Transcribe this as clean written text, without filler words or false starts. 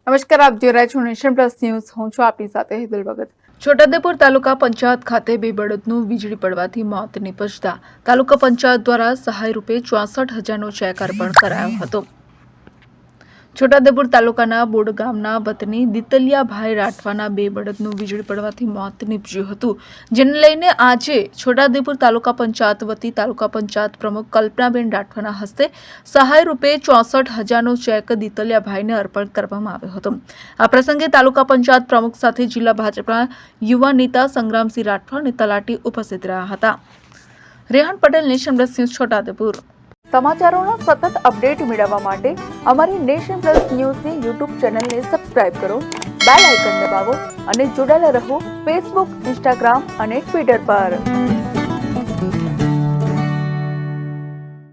નમસ્કાર, આપ જોઈ રહ્યા છો નેશન પ્લસ ન્યૂઝ. હું છું આપની સાથે હેતલ ભગત. છોટાઉદેપુર તાલુકા પંચાયત ખાતે બે બળદનું વીજળી પડવાથી મોત નિપજતા તાલુકા પંચાયત દ્વારા સહાય રૂપે 64,000નો ચેક અર્પણ કરાયો હતો. છોટાઉદેપુર તાલુકાના બોડ ગામના વતની દિતલિયાભાઈ રાઠવાના બે બળદનું વીજળી પડવાથી મોત નીપજ્યું હતું, જેને લઈને આજે છોટાઉદેપુર તાલુકા પંચાયત વતી તાલુકા પંચાયત પ્રમુખ કલ્પનાબેન રાઠવાના હસ્તે સહાય રૂપે 64,000નો ચેક દિતલિયાભાઈને અર્પણ કરવામાં આવ્યો હતો. આ પ્રસંગે તાલુકા પંચાયત પ્રમુખ સાથે જિલ્લા ભાજપના યુવા નેતા સંગ્રામસિંહ રાઠવા અને તલાટી ઉપસ્થિત રહ્યા હતા. Rehan Patel, nation plus news, Chhota Udepur. સમાચારોના સતત અપડેટ મેળવવા માટે અમારી નેશન પ્લસ ન્યૂઝની યુટ્યુબ ચેનલને સબસ્ક્રાઇબ કરો, બેલ આઇકન દબાવો અને જોડાયેલા રહો ફેસબુક, ઇન્સ્ટાગ્રામ અને ટ્વિટર પર.